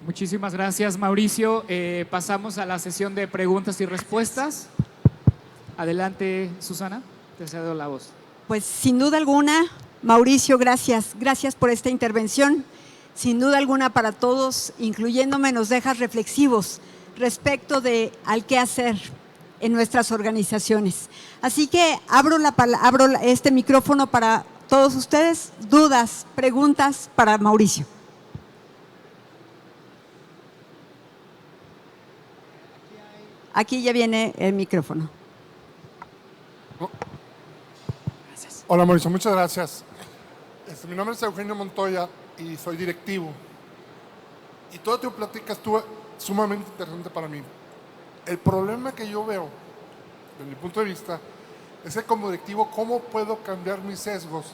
Muchísimas gracias, Mauricio. Pasamos a la sesión de preguntas y respuestas. Adelante, Susana, te cedo la voz. Pues sin duda alguna, Mauricio, gracias. Gracias por esta intervención. Sin duda alguna para todos, incluyéndome, nos dejas reflexivos respecto de al qué hacer en nuestras organizaciones. Así que abro este micrófono para todos ustedes. Dudas, preguntas para Mauricio. Aquí ya viene el micrófono. Hola Mauricio, muchas gracias. Mi nombre es Eugenio Montoya y soy directivo. Y todo lo que platicas estuvo sumamente interesante para mí. El problema que yo veo, desde mi punto de vista, es que como directivo, ¿cómo puedo cambiar mis sesgos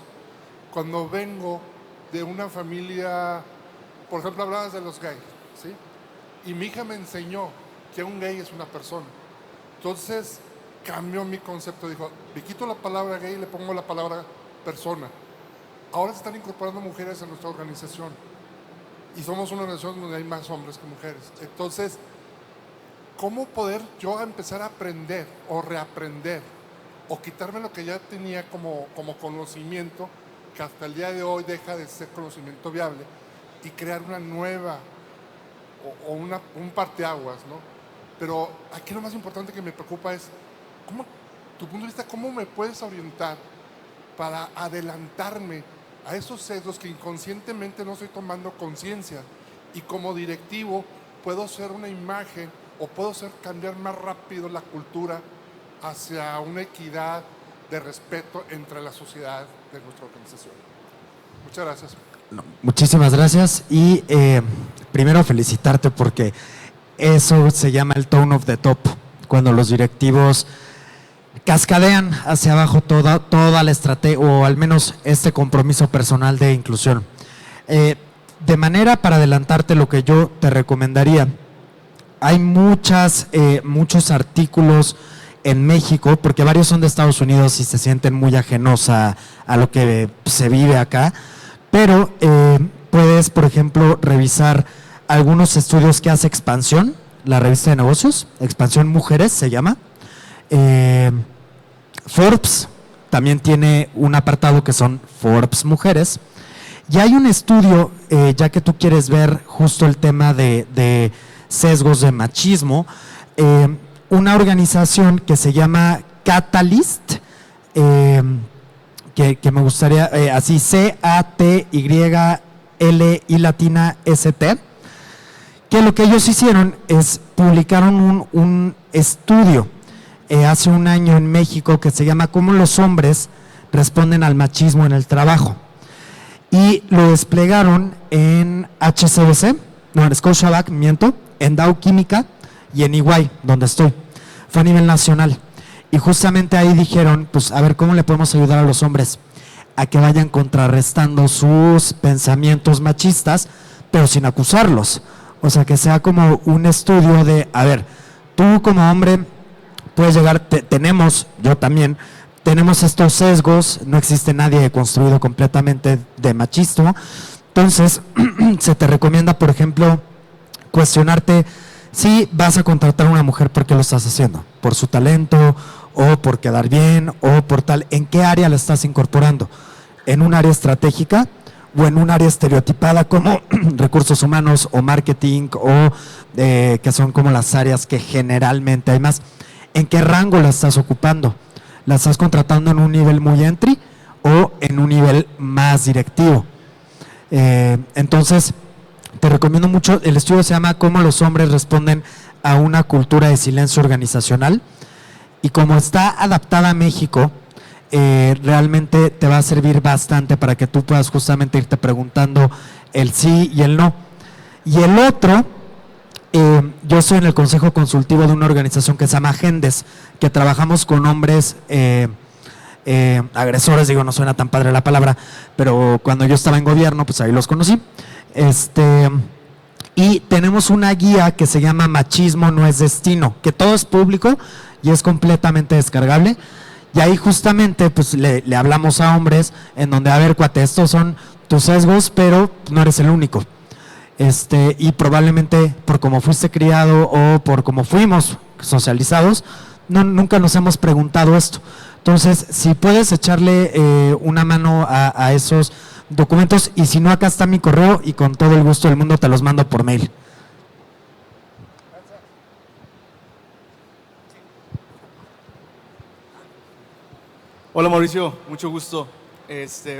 cuando vengo de una familia, por ejemplo, hablabas de los gays, ¿sí? Y mi hija me enseñó que un gay es una persona. Entonces cambió mi concepto. Dijo, le quito la palabra gay y le pongo la palabra persona. Ahora se están incorporando mujeres en nuestra organización. Y somos una organización donde hay más hombres que mujeres. Entonces, ¿cómo poder yo empezar a aprender o reaprender o quitarme lo que ya tenía como conocimiento, que hasta el día de hoy deja de ser conocimiento viable, y crear una nueva un parteaguas, ¿no? Pero aquí lo más importante que me preocupa es, tu punto de vista, ¿cómo me puedes orientar para adelantarme a esos sesgos que inconscientemente no estoy tomando conciencia? Y como directivo puedo ser una imagen o puedo cambiar más rápido la cultura hacia una equidad de respeto entre la sociedad de nuestra organización. Muchas gracias. No, muchísimas gracias y primero felicitarte porque eso se llama el tone of the top, cuando los directivos cascadean hacia abajo toda la estrategia o al menos este compromiso personal de inclusión. De manera para adelantarte, lo que yo te recomendaría, hay muchos artículos en México, porque varios son de Estados Unidos y se sienten muy ajenos a lo que se vive acá, pero puedes, por ejemplo, revisar algunos estudios que hace Expansión, la revista de negocios, Expansión Mujeres se llama. Forbes también tiene un apartado que son Forbes Mujeres. Y hay un estudio, ya que tú quieres ver justo el tema de sesgos de machismo, una organización que se llama Catalyst, que me gustaría, así CATYL y latina ST, que lo que ellos hicieron es publicaron un estudio hace un año en México que se llama ¿Cómo los hombres responden al machismo en el trabajo? Y lo desplegaron en HSBC, no, en Scotiabank, en Dow Química y en EY, donde estoy. Fue a nivel nacional. Y justamente ahí dijeron, pues a ver, ¿cómo le podemos ayudar a los hombres a que vayan contrarrestando sus pensamientos machistas, pero sin acusarlos? O sea, que sea como un estudio de, a ver, tú como hombre puedes llegar, yo también, tenemos estos sesgos, no existe nadie construido completamente de machismo. Entonces, se te recomienda, por ejemplo, cuestionarte si vas a contratar a una mujer, ¿por qué lo estás haciendo? ¿Por su talento o por quedar bien o por tal? ¿En qué área la estás incorporando? ¿En un área estratégica o en un área estereotipada como recursos humanos o marketing o que son como las áreas que generalmente hay más? ¿En qué rango la estás ocupando? ¿La estás contratando en un nivel muy entry o en un nivel más directivo? Entonces, te recomiendo mucho, el estudio se llama ¿Cómo los hombres responden a una cultura de silencio organizacional? Y como está adaptada a México, realmente te va a servir bastante para que tú puedas justamente irte preguntando el sí y el no. Y el otro, yo estoy en el consejo consultivo de una organización que se llama Gendes, que trabajamos con hombres agresores, digo, no suena tan padre la palabra, pero cuando yo estaba en gobierno, pues ahí los conocí. Y tenemos una guía que se llama Machismo no es destino, que todo es público y es completamente descargable. Y ahí justamente pues le hablamos a hombres en donde, a ver, cuate, estos son tus sesgos, pero no eres el único. Y probablemente por cómo fuiste criado o por cómo fuimos socializados, nunca nos hemos preguntado esto. Entonces, si puedes echarle una mano a esos documentos, y si no, acá está mi correo y con todo el gusto del mundo te los mando por mail. Hola Mauricio, mucho gusto.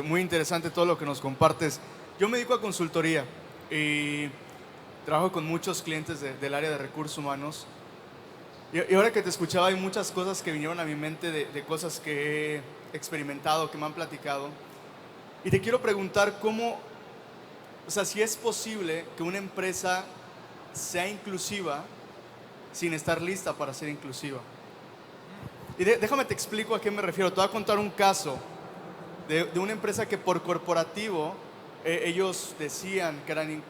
Muy interesante todo lo que nos compartes. Yo me dedico a consultoría y trabajo con muchos clientes del área de recursos humanos. Y ahora que te escuchaba, hay muchas cosas que vinieron a mi mente de cosas que he experimentado, que me han platicado. Y te quiero preguntar si es posible que una empresa sea inclusiva sin estar lista para ser inclusiva. Y déjame te explico a qué me refiero. Te voy a contar un caso de una empresa que por corporativo ellos decían que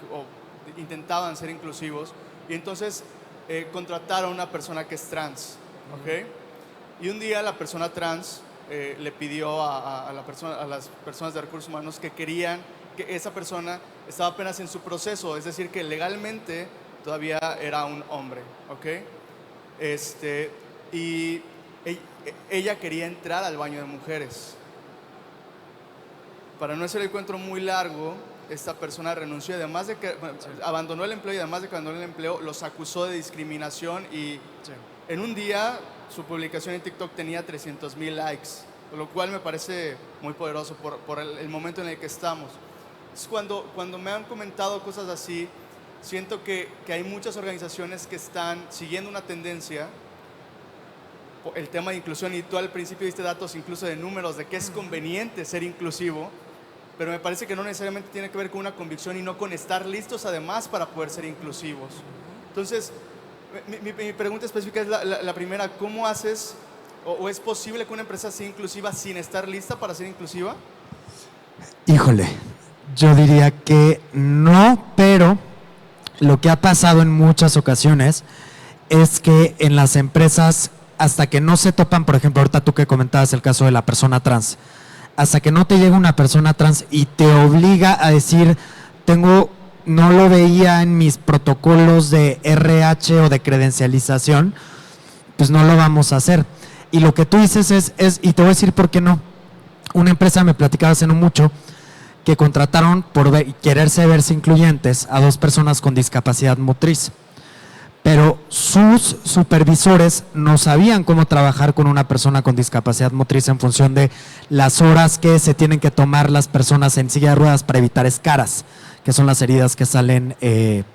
intentaban ser inclusivos, Y entonces contrataron a una persona que es trans, ¿ok? Y un día la persona trans le pidió a las personas de recursos humanos que querían que esa persona estaba apenas en su proceso, es decir, que legalmente todavía era un hombre, ¿ok? Y ella quería entrar al baño de mujeres. Para no hacer el encuentro muy largo, esta persona renunció, además de que abandonó el empleo, y además de que abandonó el empleo, los acusó de discriminación, y en un día su publicación en TikTok tenía 300,000 likes, lo cual me parece muy poderoso por el momento en el que estamos. Es cuando me han comentado cosas así, siento que hay muchas organizaciones que están siguiendo una tendencia, el tema de inclusión, y tú al principio diste datos incluso de números de que es conveniente ser inclusivo, pero me parece que no necesariamente tiene que ver con una convicción y no con estar listos además para poder ser inclusivos. Entonces, mi pregunta específica es la primera: ¿cómo haces o es posible que una empresa sea inclusiva sin estar lista para ser inclusiva? Híjole, yo diría que no, pero lo que ha pasado en muchas ocasiones es que en las empresas, hasta que no se topan, por ejemplo, ahorita tú que comentabas el caso de la persona trans, hasta que no te llega una persona trans y te obliga a decir, no lo veía en mis protocolos de RH o de credencialización, pues no lo vamos a hacer. Y lo que tú dices es, y te voy a decir por qué no. Una empresa me platicaba hace no mucho que contrataron por quererse verse incluyentes a 2 personas con discapacidad motriz, pero sus supervisores no sabían cómo trabajar con una persona con discapacidad motriz en función de las horas que se tienen que tomar las personas en silla de ruedas para evitar escaras, que son las heridas que salen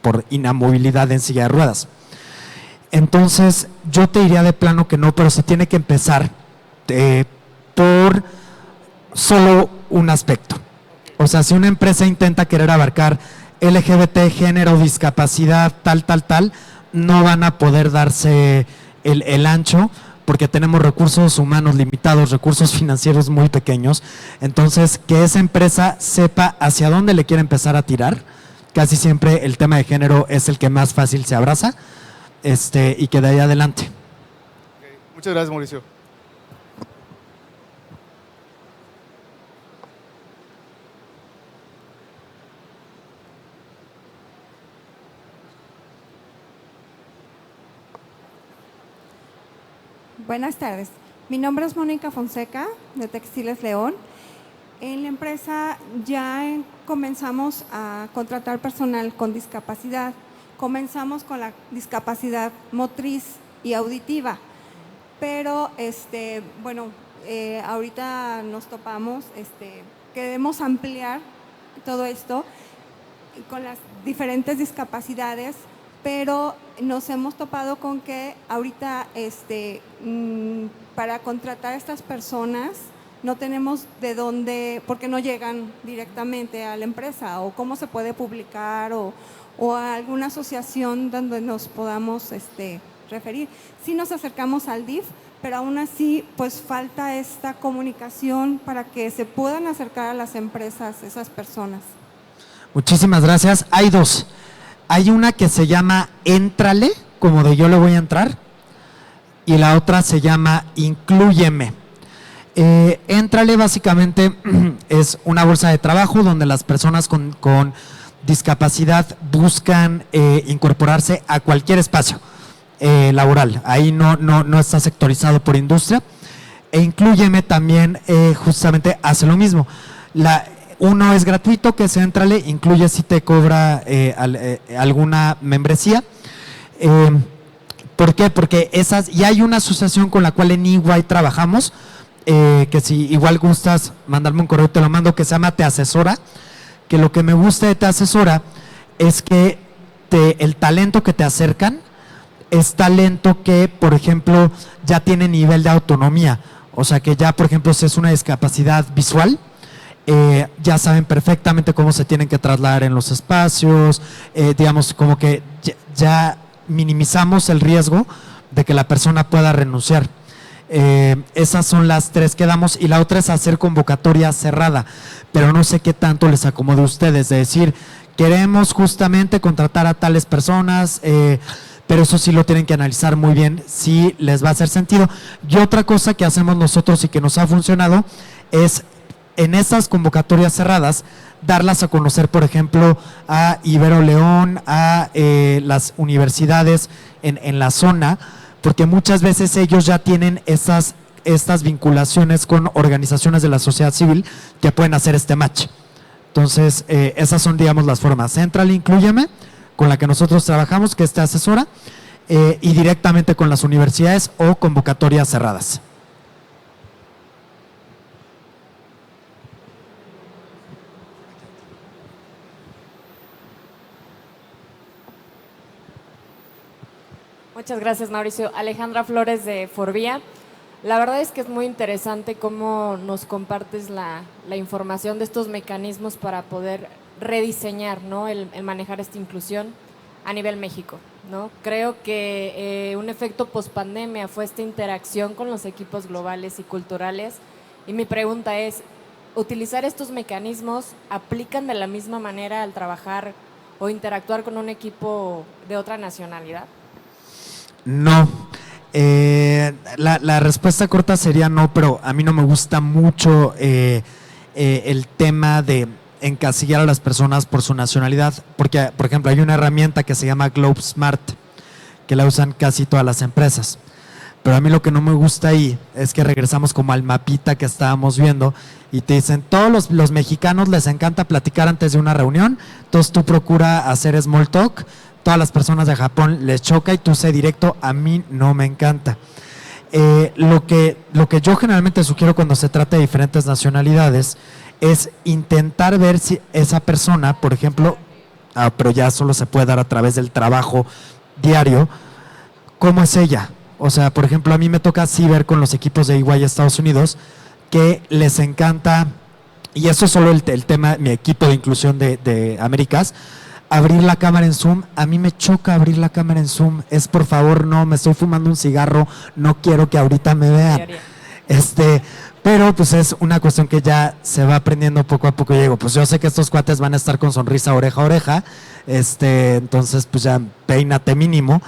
por inamovilidad en silla de ruedas. Entonces, yo te diría de plano que no, pero se tiene que empezar por solo un aspecto. O sea, si una empresa intenta querer abarcar LGBT, género, discapacidad, tal, no van a poder darse el ancho, porque tenemos recursos humanos limitados, recursos financieros muy pequeños. Entonces, que esa empresa sepa hacia dónde le quiere empezar a tirar. Casi siempre el tema de género es el que más fácil se abraza, y que de ahí adelante. Okay. Muchas gracias, Mauricio. Buenas tardes. Mi nombre es Mónica Fonseca, de Textiles León. En la empresa ya comenzamos a contratar personal con discapacidad. Comenzamos con la discapacidad motriz y auditiva, pero ahorita nos topamos, queremos ampliar todo esto con las diferentes discapacidades, pero nos hemos topado con que ahorita para contratar a estas personas no tenemos de dónde, porque no llegan directamente a la empresa, o cómo se puede publicar, o a alguna asociación donde nos podamos referir. Sí nos acercamos al DIF, pero aún así pues falta esta comunicación para que se puedan acercar a las empresas esas personas. Muchísimas gracias. Hay 2. Hay una que se llama Éntrale, como de yo le voy a entrar, y la otra se llama Inclúyeme. Éntrale básicamente es una bolsa de trabajo donde las personas con discapacidad buscan incorporarse a cualquier espacio laboral. Ahí no está sectorizado por industria. E Inclúyeme también justamente hace lo mismo. Uno es gratuito, que es Éntrale, Incluye si te cobra alguna membresía. ¿Por qué? Porque ya hay una asociación con la cual en EY trabajamos, que si igual gustas mandarme un correo, te lo mando, que se llama Te Asesora, que lo que me gusta de Te Asesora es que el talento que te acercan es talento que, por ejemplo, ya tiene nivel de autonomía. O sea, que ya, por ejemplo, si es una discapacidad visual, ya saben perfectamente cómo se tienen que trasladar en los espacios, digamos, como que ya minimizamos el riesgo de que la persona pueda renunciar. Esas son las 3 que damos, y la otra es hacer convocatoria cerrada, pero no sé qué tanto les acomode a ustedes, de decir, queremos justamente contratar a tales personas, pero eso sí lo tienen que analizar muy bien si les va a hacer sentido. Y otra cosa que hacemos nosotros y que nos ha funcionado es en esas convocatorias cerradas darlas a conocer, por ejemplo, a Ibero León, a las universidades en la zona, porque muchas veces ellos ya tienen estas vinculaciones con organizaciones de la sociedad civil que pueden hacer este match. Entonces, esas son, digamos, las formas. Central Inclúyeme, con la que nosotros trabajamos, que te asesora, y directamente con las universidades o convocatorias cerradas. Muchas gracias, Mauricio. Alejandra Flores de Forvía. La verdad es que es muy interesante cómo nos compartes la información de estos mecanismos para poder rediseñar, ¿no?, el manejar esta inclusión a nivel México, ¿no? Creo que un efecto pospandemia fue esta interacción con los equipos globales y culturales. Y mi pregunta es, ¿utilizar estos mecanismos aplican de la misma manera al trabajar o interactuar con un equipo de otra nacionalidad? No. La respuesta corta sería no, pero a mí no me gusta mucho el tema de encasillar a las personas por su nacionalidad, porque, por ejemplo, hay una herramienta que se llama Globe Smart, que la usan casi todas las empresas. Pero a mí lo que no me gusta ahí es que regresamos como al mapita que estábamos viendo y te dicen, todos los mexicanos les encanta platicar antes de una reunión, entonces tú procura hacer small talk, todas las personas de Japón les choca y tú sé directo, a mí no me encanta. Lo que yo generalmente sugiero cuando se trata de diferentes nacionalidades es intentar ver si esa persona, por ejemplo, pero ya solo se puede dar a través del trabajo diario, ¿cómo es ella? O sea, por ejemplo, a mí me toca así ver con los equipos de EY Estados Unidos que les encanta, y eso es solo el tema, mi equipo de inclusión de Américas, abrir la cámara en Zoom. A mí me choca abrir la cámara en Zoom. Es, por favor, no, me estoy fumando un cigarro, no quiero que ahorita me vean. Pero pues es una cuestión que ya se va aprendiendo poco a poco. Y digo, pues yo sé que estos cuates van a estar con sonrisa oreja a oreja, entonces pues ya peínate mínimo.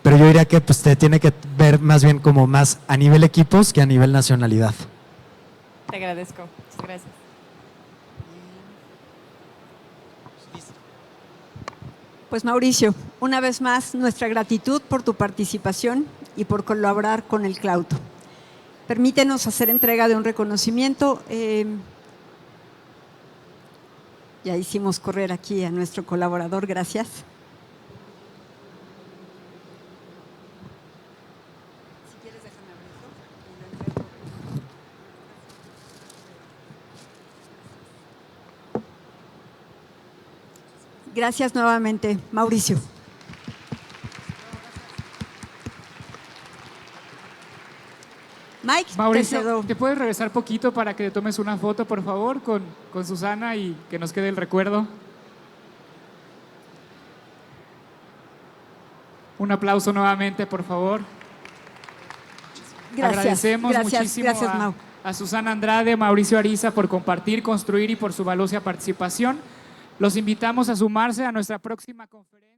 Pero yo diría que pues te tiene que ver más bien como más a nivel equipos que a nivel nacionalidad. Te agradezco. Muchas gracias. Pues Mauricio, una vez más, nuestra gratitud por tu participación y por colaborar con el Clauto. Permítenos hacer entrega de un reconocimiento. Ya hicimos correr aquí a nuestro colaborador, gracias. Si quieres, déjame abrirlo. Gracias nuevamente, Mauricio. Mike, Mauricio, ¿te puedes regresar poquito para que te tomes una foto, por favor, con Susana y que nos quede el recuerdo? Un aplauso nuevamente, por favor. Gracias. Agradecemos muchísimo gracias, Mau. a Susana Andrade, Mauricio Ariza por compartir, construir y por su valiosa participación. Los invitamos a sumarse a nuestra próxima conferencia.